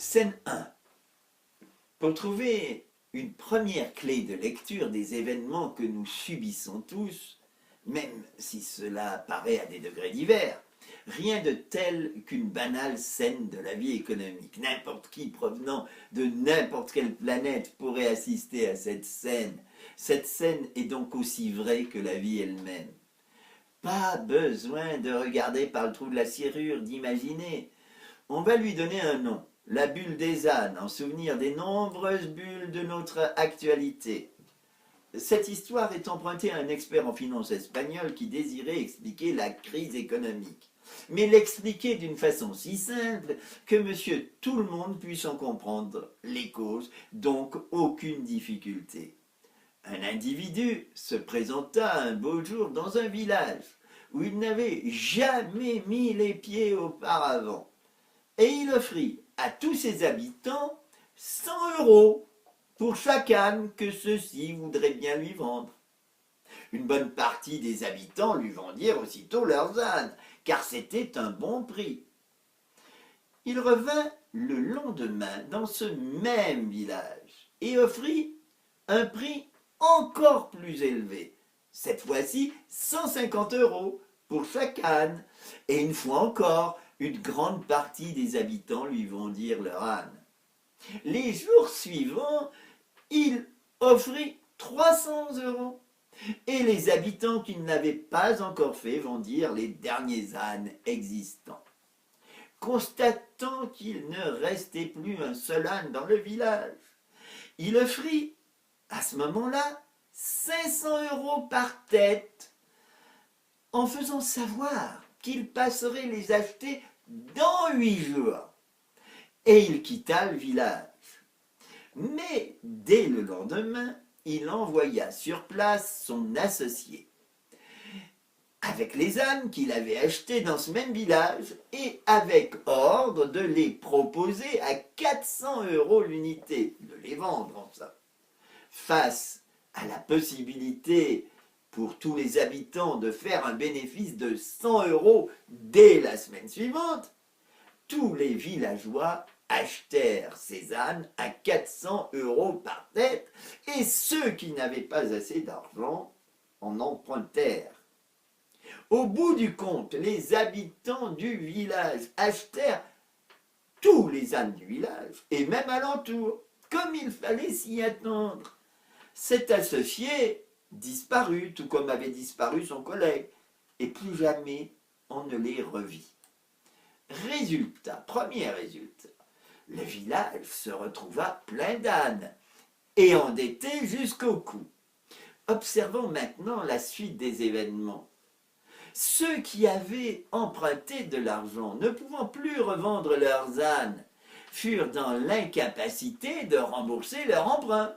Scène 1. Pour trouver une première clé de lecture des événements que nous subissons tous, même si cela paraît à des degrés divers, rien de tel qu'une banale scène de la vie économique. N'importe qui provenant de n'importe quelle planète pourrait assister à cette scène. Cette scène est donc aussi vraie que la vie elle-même. Pas besoin de regarder par le trou de la serrure, d'imaginer. On va lui donner un nom, la bulle des ânes, en souvenir des nombreuses bulles de notre actualité. Cette histoire est empruntée à un expert en finance espagnol qui désirait expliquer la crise économique, mais l'expliquer d'une façon si simple que monsieur tout le monde puisse en comprendre les causes, donc aucune difficulté. Un individu se présenta un beau jour dans un village où il n'avait jamais mis les pieds auparavant. Et il offrit à tous ses habitants 100 € pour chaque âne que ceux-ci voudraient bien lui vendre. Une bonne partie des habitants lui vendirent aussitôt leurs ânes, car c'était un bon prix. Il revint le lendemain dans ce même village et offrit un prix encore plus élevé, cette fois-ci 150 € pour chaque âne, et une fois encore, une grande partie des habitants lui vendirent leur âne. Les jours suivants, il offrit 300 €, et les habitants qui ne l'avaient pas encore fait vendirent les derniers ânes existants. Constatant qu'il ne restait plus un seul âne dans le village, il offrit, à ce moment-là, 500 € par tête, en faisant savoir qu'il passerait les acheter dans 8 jours. Et il quitta le village. Mais dès le lendemain, il envoya sur place son associé, avec les ânes qu'il avait achetés dans ce même village, et avec ordre de les proposer à 400 € l'unité, de les vendre en ça. Face à la possibilité pour tous les habitants de faire un bénéfice de 100 € dès la semaine suivante, tous les villageois achetèrent ces ânes à 400 € par tête, et ceux qui n'avaient pas assez d'argent en empruntèrent. Au bout du compte, les habitants du village achetèrent tous les ânes du village, et même alentour, comme il fallait s'y attendre. Cet associé disparut, tout comme avait disparu son collègue, et plus jamais on ne les revit. Premier résultat, le village se retrouva plein d'ânes et endetté jusqu'au cou. Observons maintenant la suite des événements. Ceux qui avaient emprunté de l'argent, ne pouvant plus revendre leurs ânes, furent dans l'incapacité de rembourser leur emprunt.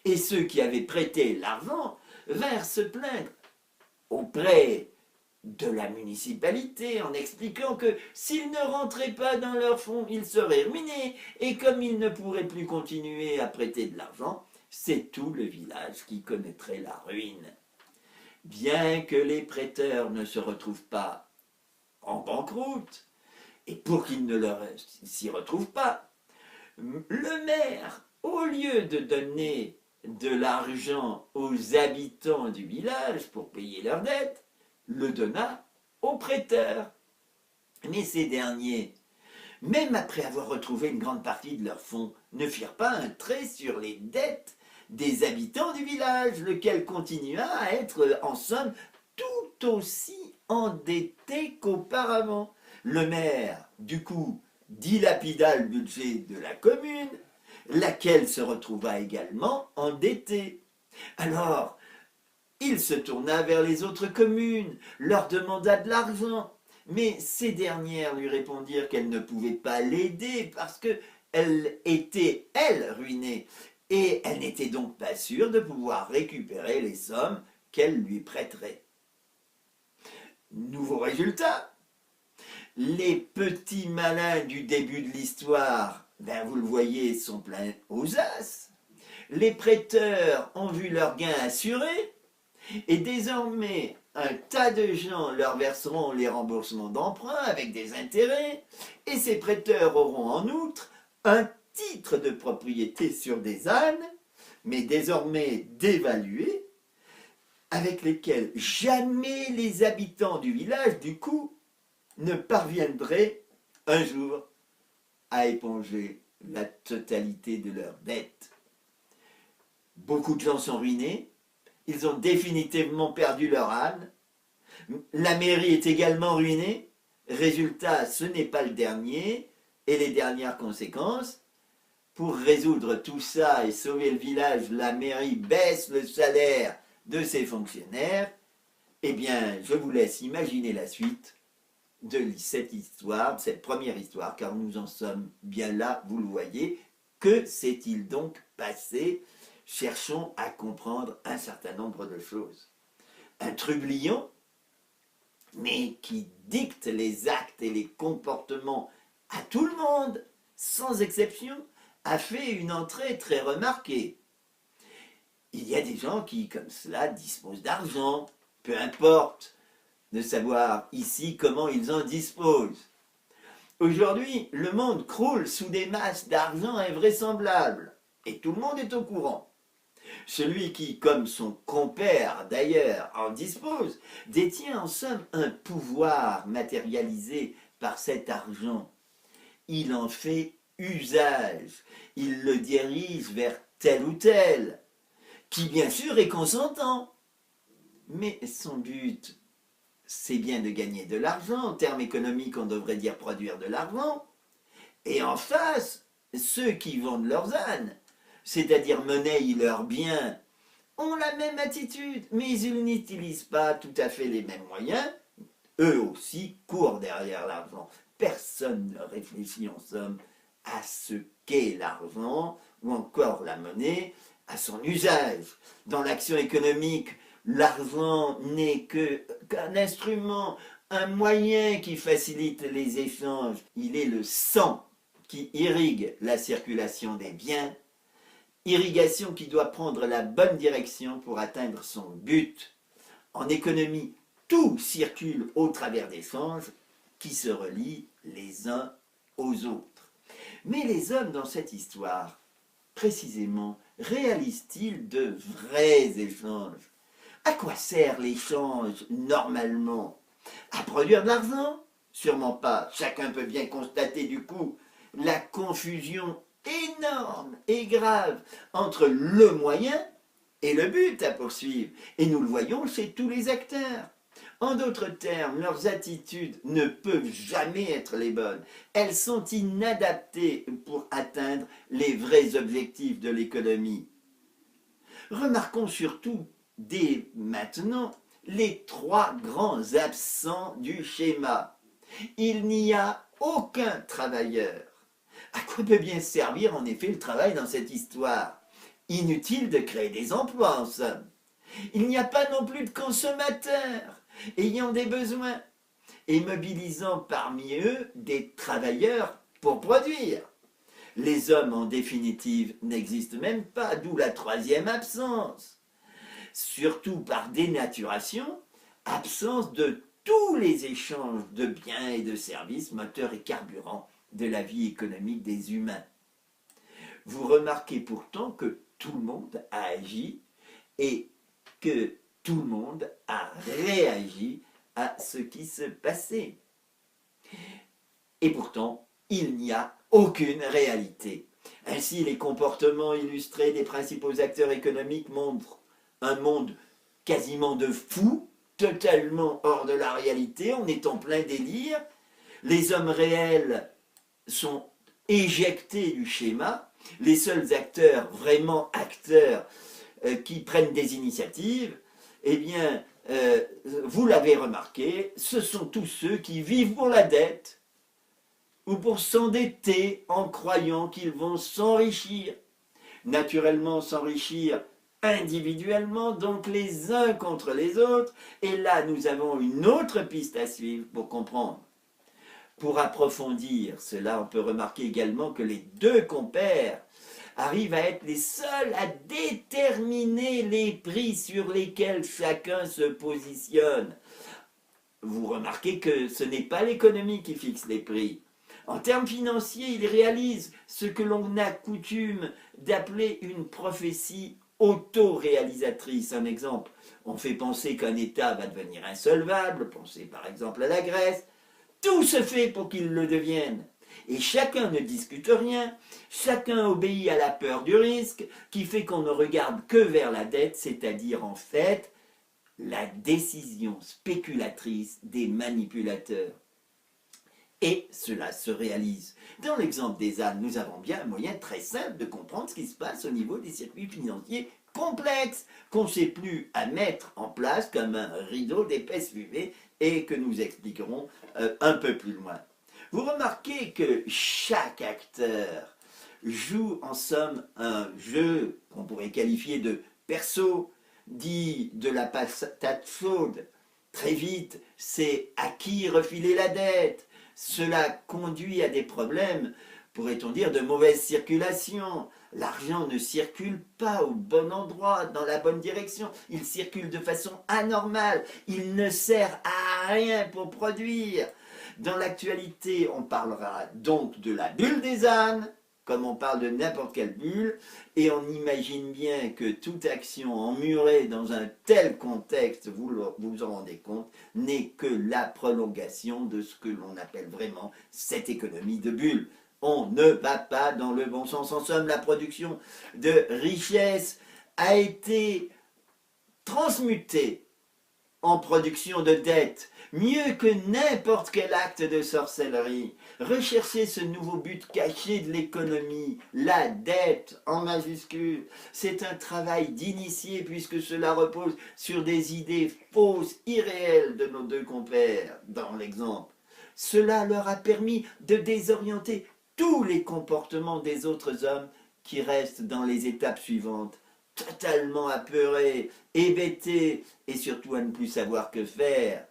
Et ceux qui avaient prêté l'argent vinrent se plaindre auprès de la municipalité en expliquant que s'ils ne rentraient pas dans leurs fonds, ils seraient ruinés, et comme ils ne pourraient plus continuer à prêter de l'argent, c'est tout le village qui connaîtrait la ruine. Bien que les prêteurs ne se retrouvent pas en banqueroute, et pour qu'ils ne s'y retrouvent pas, le maire, au lieu de donner de l'argent aux habitants du village pour payer leurs dettes, le donna aux prêteurs. Mais ces derniers, même après avoir retrouvé une grande partie de leurs fonds, ne firent pas un trait sur les dettes des habitants du village, lequel continua à être en somme tout aussi endetté qu'auparavant. Le maire, du coup, dilapida le budget de la commune, laquelle se retrouva également endettée. Alors, il se tourna vers les autres communes, leur demanda de l'argent, mais ces dernières lui répondirent qu'elles ne pouvaient pas l'aider parce qu'elle était, elle, ruinée, et elle n'était donc pas sûre de pouvoir récupérer les sommes qu'elle lui prêterait. Nouveau résultat, les petits malins du début de l'histoire, vous le voyez, sont pleins aux as. Les prêteurs ont vu leur gain assuré, et désormais, un tas de gens leur verseront les remboursements d'emprunts avec des intérêts, et ces prêteurs auront en outre un titre de propriété sur des ânes, mais désormais dévalués, avec lesquels jamais les habitants du village, du coup, ne parviendraient un jour à éponger la totalité de leurs dettes. Beaucoup de gens sont ruinés, ils ont définitivement perdu leur âne, la mairie est également ruinée, résultat, ce n'est pas le dernier, et les dernières conséquences, pour résoudre tout ça et sauver le village, la mairie baisse le salaire de ses fonctionnaires. Eh bien, je vous laisse imaginer la suite de cette histoire, de cette première histoire, car nous en sommes bien là, vous le voyez. Que s'est-il donc passé? Cherchons à comprendre un certain nombre de choses. Un trublion, mais qui dicte les actes et les comportements à tout le monde, sans exception, a fait une entrée très remarquée. Il y a des gens qui, comme cela, disposent d'argent, peu importe de savoir ici comment ils en disposent. Aujourd'hui, le monde croule sous des masses d'argent invraisemblables, et tout le monde est au courant. Celui qui, comme son compère d'ailleurs, en dispose, détient en somme un pouvoir matérialisé par cet argent. Il en fait usage, il le dirige vers tel ou tel, qui bien sûr est consentant. Mais son but, c'est bien de gagner de l'argent. En termes économiques, on devrait dire produire de l'argent. Et en face, ceux qui vendent leurs ânes, c'est-à-dire monnaient leurs biens, ont la même attitude, mais ils n'utilisent pas tout à fait les mêmes moyens. Eux aussi courent derrière l'argent. Personne ne réfléchit en somme à ce qu'est l'argent, ou encore la monnaie, à son usage. Dans l'action économique, l'argent n'est qu'un instrument, un moyen qui facilite les échanges. Il est le sang qui irrigue la circulation des biens, irrigation qui doit prendre la bonne direction pour atteindre son but. En économie, tout circule au travers d'échanges qui se relient les uns aux autres. Mais les hommes dans cette histoire, précisément, réalisent-ils de vrais échanges? À quoi sert l'échange normalement? À produire de l'argent? Sûrement pas. Chacun peut bien constater du coup la confusion énorme et grave entre le moyen et le but à poursuivre. Et nous le voyons chez tous les acteurs. En d'autres termes, leurs attitudes ne peuvent jamais être les bonnes. Elles sont inadaptées pour atteindre les vrais objectifs de l'économie. Remarquons surtout dès maintenant les trois grands absents du schéma. Il n'y a aucun travailleur. À quoi peut bien servir en effet le travail dans cette histoire? Inutile de créer des emplois en somme. Il n'y a pas non plus de consommateurs ayant des besoins et mobilisant parmi eux des travailleurs pour produire. Les hommes en définitive n'existent même pas, d'où la troisième absence. Surtout par dénaturation, absence de tous les échanges de biens et de services, moteurs et carburants de la vie économique des humains. Vous remarquez pourtant que tout le monde a agi et que tout le monde a réagi à ce qui se passait. Et pourtant, il n'y a aucune réalité. Ainsi, les comportements illustrés des principaux acteurs économiques montrent un monde quasiment de fous, totalement hors de la réalité, on est en plein délire. Les hommes réels sont éjectés du schéma. Les seuls acteurs, vraiment acteurs, qui prennent des initiatives, eh bien, vous l'avez remarqué, ce sont tous ceux qui vivent pour la dette ou pour s'endetter en croyant qu'ils vont s'enrichir. Naturellement, s'enrichir individuellement, donc les uns contre les autres. Et là, nous avons une autre piste à suivre pour comprendre. Pour approfondir cela, on peut remarquer également que les deux compères arrivent à être les seuls à déterminer les prix sur lesquels chacun se positionne. Vous remarquez que ce n'est pas l'économie qui fixe les prix. En termes financiers, il réalise ce que l'on a coutume d'appeler une prophétie autoréalisatrice. Un exemple, on fait penser qu'un État va devenir insolvable, pensez par exemple à la Grèce, tout se fait pour qu'il le devienne. Et chacun ne discute rien, chacun obéit à la peur du risque, qui fait qu'on ne regarde que vers la dette, c'est-à-dire en fait la décision spéculatrice des manipulateurs. Et cela se réalise. Dans l'exemple des ânes, nous avons bien un moyen très simple de comprendre ce qui se passe au niveau des circuits financiers complexes, qu'on ne sait plus à mettre en place comme un rideau d'épaisse fumée et que nous expliquerons un peu plus loin. Vous remarquez que chaque acteur joue en somme un jeu qu'on pourrait qualifier de perso, dit de la patate chaude. Très vite, c'est à qui refiler la dette. Cela conduit à des problèmes, pourrait-on dire, de mauvaise circulation. L'argent ne circule pas au bon endroit, dans la bonne direction. Il circule de façon anormale. Il ne sert à rien pour produire. Dans l'actualité, on parlera donc de la bulle des ânes, comme on parle de n'importe quelle bulle, et on imagine bien que toute action emmurée dans un tel contexte, vous vous en rendez compte, n'est que la prolongation de ce que l'on appelle vraiment cette économie de bulle. On ne va pas dans le bon sens. En somme, la production de richesse a été transmutée en production de dette, mieux que n'importe quel acte de sorcellerie. Recherchez ce nouveau but caché de l'économie, la dette en majuscule. C'est un travail d'initié puisque cela repose sur des idées fausses, irréelles de nos deux compères, dans l'exemple. Cela leur a permis de désorienter tous les comportements des autres hommes qui restent dans les étapes suivantes, totalement apeurés, hébétés et surtout à ne plus savoir que faire.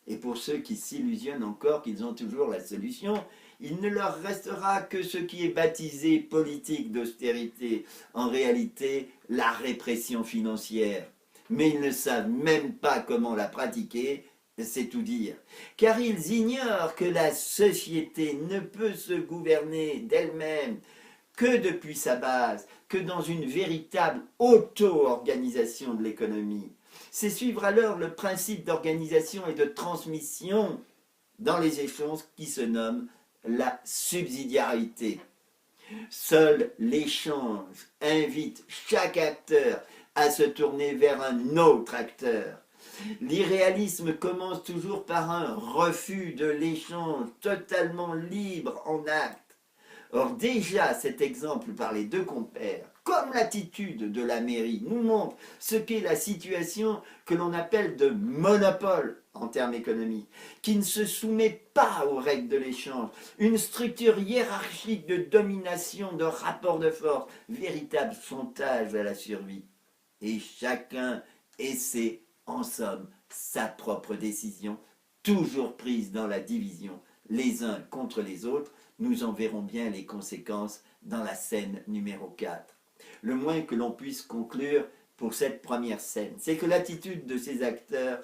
Et pour ceux qui s'illusionnent encore qu'ils ont toujours la solution, il ne leur restera que ce qui est baptisé politique d'austérité, en réalité la répression financière. Mais ils ne savent même pas comment la pratiquer, c'est tout dire. Car ils ignorent que la société ne peut se gouverner d'elle-même que depuis sa base, que dans une véritable auto-organisation de l'économie. C'est suivre alors le principe d'organisation et de transmission dans les échanges qui se nomme la subsidiarité. Seul l'échange invite chaque acteur à se tourner vers un autre acteur. L'irréalisme commence toujours par un refus de l'échange totalement libre en acte. Or déjà cet exemple par les deux compères, comme l'attitude de la mairie, nous montre ce qu'est la situation que l'on appelle de monopole en termes économiques, qui ne se soumet pas aux règles de l'échange, une structure hiérarchique de domination, de rapport de force, véritable chantage à la survie. Et chacun essaie, en somme, sa propre décision, toujours prise dans la division, les uns contre les autres. Nous en verrons bien les conséquences dans la scène numéro 4. Le moins que l'on puisse conclure pour cette première scène, c'est que l'attitude de ces acteurs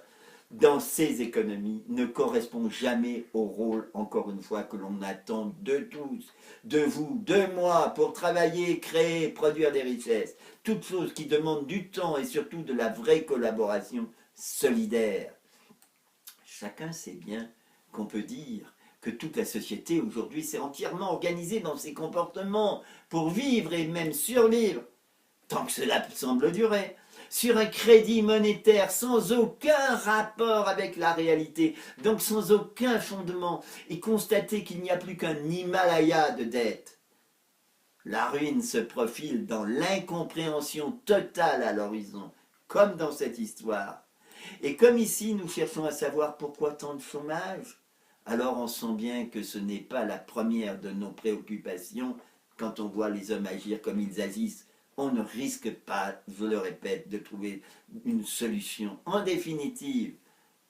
dans ces économies ne correspond jamais au rôle, encore une fois, que l'on attend de tous, de vous, de moi, pour travailler, créer, produire des richesses. Toutes choses qui demandent du temps et surtout de la vraie collaboration solidaire. Chacun sait bien qu'on peut dire que toute la société aujourd'hui s'est entièrement organisée dans ses comportements pour vivre et même survivre, tant que cela semble durer, sur un crédit monétaire sans aucun rapport avec la réalité, donc sans aucun fondement, et constater qu'il n'y a plus qu'un Himalaya de dettes. La ruine se profile dans l'incompréhension totale à l'horizon, comme dans cette histoire. Et comme ici nous cherchons à savoir pourquoi tant de chômage, alors on sent bien que ce n'est pas la première de nos préoccupations quand on voit les hommes agir comme ils agissent. On ne risque pas, je le répète, de trouver une solution. En définitive,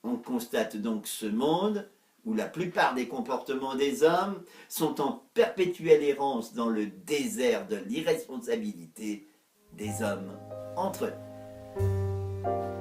on constate donc ce monde où la plupart des comportements des hommes sont en perpétuelle errance dans le désert de l'irresponsabilité des hommes entre eux.